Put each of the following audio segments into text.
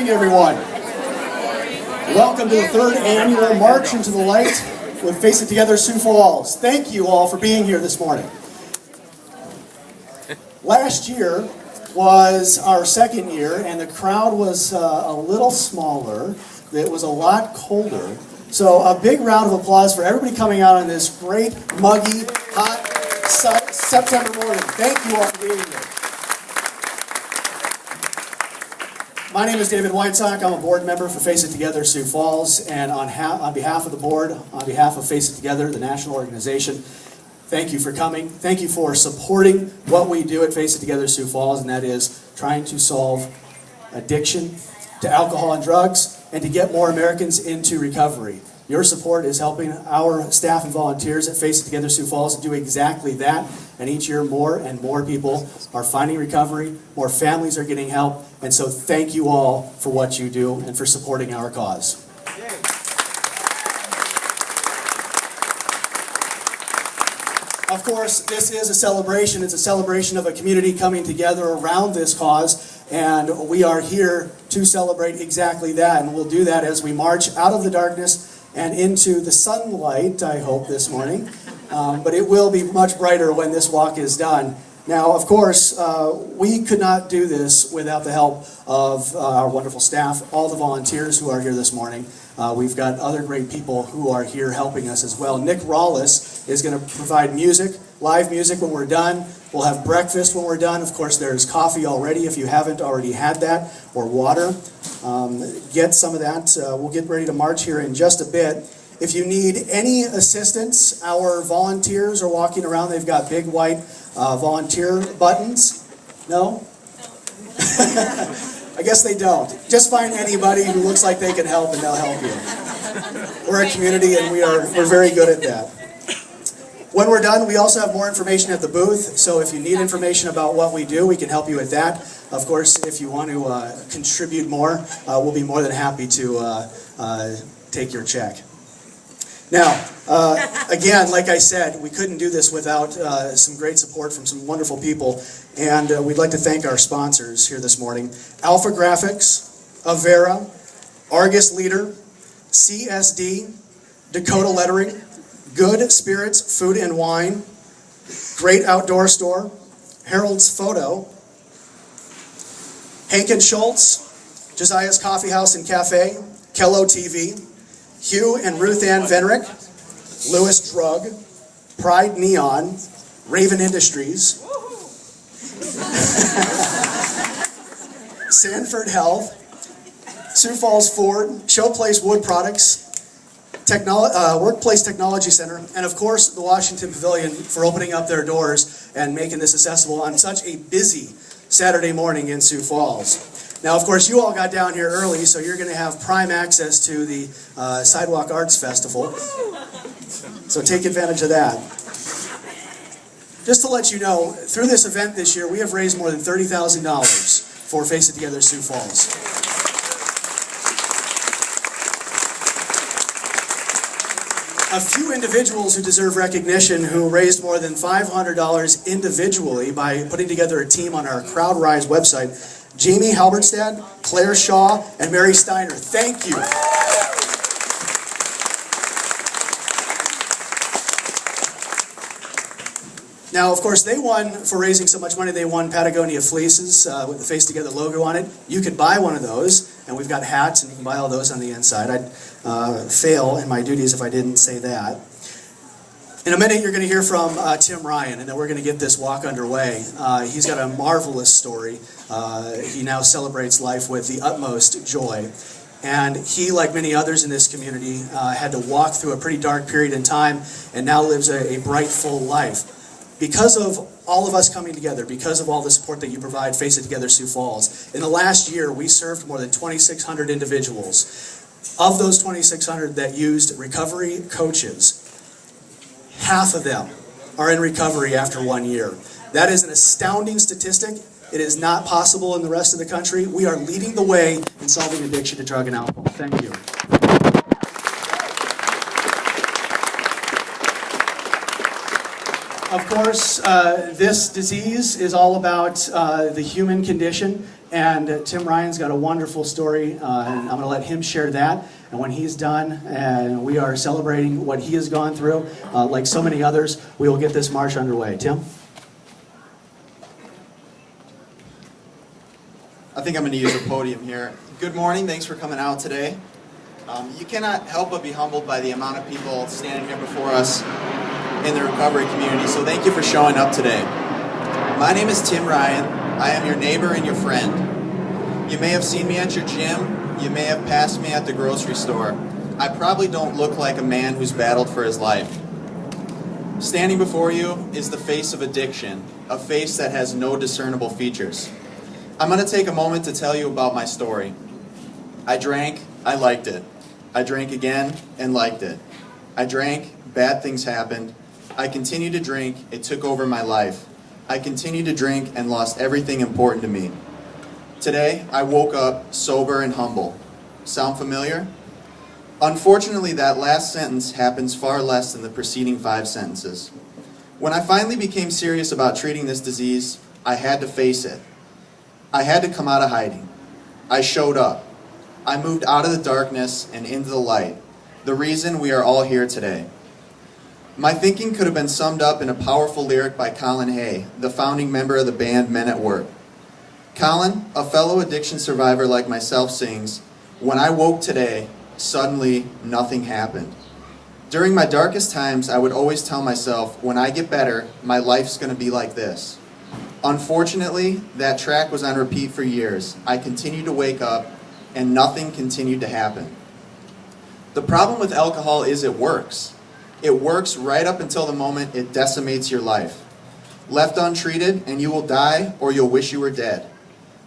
morning, everyone. Welcome to the third annual March into the Light with Face It Together Sioux Falls. Thank you all for being here this morning. Last year was our second year, and the crowd was a little smaller. It was a lot colder. So a big round of applause for everybody coming out on this great, muggy, hot September morning. Thank you all for being here. My name is David Whitesock. I'm a board member for Face It Together Sioux Falls, and on behalf of the board, on behalf of Face It Together, the national organization, thank you for coming. Thank you for supporting what we do at Face It Together Sioux Falls, and that is trying to solve addiction to alcohol and drugs and to get more Americans into recovery. Your support is helping our staff and volunteers at Face It Together Sioux Falls do exactly that. And each year more and more people are finding recovery, more families are getting help, and so thank you all for what you do and for supporting our cause. Of course, this is a celebration. It's a celebration of a community coming together around this cause, and we are here to celebrate exactly that, and we'll do that as we march out of the darkness and into the sunlight, I hope, this morning. But it will be much brighter when this walk is done. Now, of course, we could not do this without the help of our wonderful staff, all the volunteers who are here this morning. We've got other great people who are here helping us as well. Nick Rawlis is going to provide music, live music when we're done. We'll have breakfast when we're done. Of course, there's coffee already if you haven't already had that, or water. Get some of that. We'll get ready to march here in just a bit. If you need any assistance, our volunteers are walking around. They've got big white volunteer buttons. No? I guess they don't. Just find anybody who looks like they can help and they'll help you. We're a community and we're very good at that. When we're done, we also have more information at the booth, so if you need information about what we do, we can help you with that. Of course, if you want to contribute more, we'll be more than happy to take your check. Now, again, like I said, we couldn't do this without some great support from some wonderful people, and we'd like to thank our sponsors here this morning. Alpha Graphics, Avera, Argus Leader, CSD, Dakota Lettering, Good Spirits Food and Wine, Great Outdoor Store, Harold's Photo, Hankin Schultz, Josiah's Coffee House and Cafe, Kello TV, Hugh and Ruth Ann Venrick, Lewis Drug, Pride Neon, Raven Industries, Sanford Health, Sioux Falls Ford, Showplace Wood Products, Workplace Technology Center, and of course the Washington Pavilion for opening up their doors and making this accessible on such a busy Saturday morning in Sioux Falls. Now, of course, you all got down here early, so you're going to have prime access to the Sidewalk Arts Festival. So take advantage of that. Just to let you know, through this event this year, we have raised more than $30,000 for Face It Together Sioux Falls. A few individuals who deserve recognition who raised more than $500 individually by putting together a team on our CrowdRise website. Jamie Halberstad, Claire Shaw, and Mary Steiner. Thank you. Now, of course, they won, for raising so much money, they won Patagonia fleeces with the Face Together logo on it. You could buy one of those, and we've got hats, and you can buy all those on the inside. I'd fail in my duties if I didn't say that. In a minute, you're going to hear from Tim Ryan, and then we're going to get this walk underway. He's got a marvelous story. He now celebrates life with the utmost joy. And he, like many others in this community, had to walk through a pretty dark period in time and now lives a bright, full life. Because of all of us coming together, because of all the support that you provide, Face It Together Sioux Falls, in the last year, we served more than 2,600 individuals. Of those 2,600 that used recovery coaches, half of them are in recovery after 1 year. That is an astounding statistic. It is not possible in the rest of the country. We are leading the way in solving addiction to drug and alcohol. Thank you. Of course, this disease is all about the human condition, And Tim Ryan's got a wonderful story, and I'm going to let him share that. And when he's done, and we are celebrating what he has gone through, like so many others, we will get this march underway. Tim? I think I'm going to use a podium here. Good morning. Thanks for coming out today. You cannot help but be humbled by the amount of people standing here before us in the recovery community, so thank you for showing up today. My name is Tim Ryan. I am your neighbor and your friend. You may have seen me at your gym. You may have passed me at the grocery store. I probably don't look like a man who's battled for his life. Standing before you is the face of addiction, a face that has no discernible features. I'm going to take a moment to tell you about my story. I drank, I liked it. I drank again and liked it. I drank, bad things happened. I continued to drink, it took over my life. I continued to drink and lost everything important to me. Today, I woke up sober and humble. Sound familiar? Unfortunately, that last sentence happens far less than the preceding 5 sentences. When I finally became serious about treating this disease, I had to face it. I had to come out of hiding. I showed up. I moved out of the darkness and into the light. The reason we are all here today. My thinking could have been summed up in a powerful lyric by Colin Hay, the founding member of the band Men at Work. Colin, a fellow addiction survivor like myself, sings, "When I woke today, suddenly nothing happened." During my darkest times, I would always tell myself, when I get better, my life's going to be like this. Unfortunately, that track was on repeat for years. I continued to wake up, and nothing continued to happen. The problem with alcohol is it works. It works right up until the moment it decimates your life. Left untreated, and you will die, or you'll wish you were dead.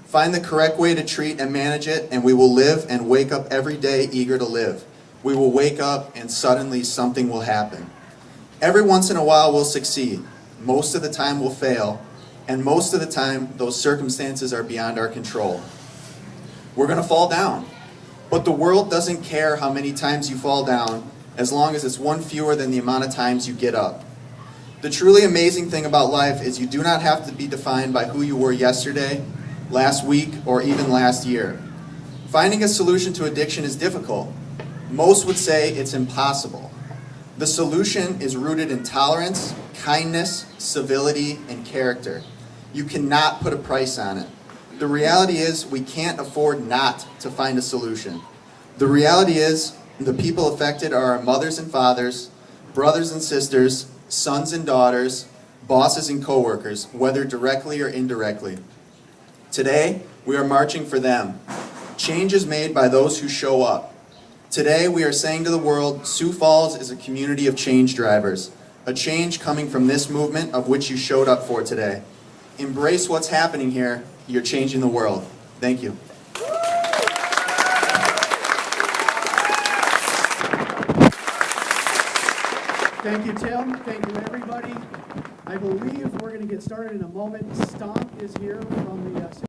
Find the correct way to treat and manage it, and we will live and wake up every day eager to live. We will wake up, and suddenly something will happen. Every once in a while we'll succeed. Most of the time we'll fail, and most of the time those circumstances are beyond our control. We're going to fall down. But the world doesn't care how many times you fall down, as long as it's one fewer than the amount of times you get up. The truly amazing thing about life is you do not have to be defined by who you were yesterday, last week, or even last year. Finding a solution to addiction is difficult. Most would say it's impossible. The solution is rooted in tolerance, kindness, civility, and character. You cannot put a price on it. The reality is we can't afford not to find a solution. The reality is the people affected are our mothers and fathers, brothers and sisters, sons and daughters, bosses and coworkers, whether directly or indirectly. Today, we are marching for them. Change is made by those who show up. Today, we are saying to the world, Sioux Falls is a community of change drivers, a change coming from this movement of which you showed up for today. Embrace what's happening here. You're changing the world. Thank you. Thank you, Tim. Thank you, everybody. I believe we're going to get started in a moment. Stomp is here from the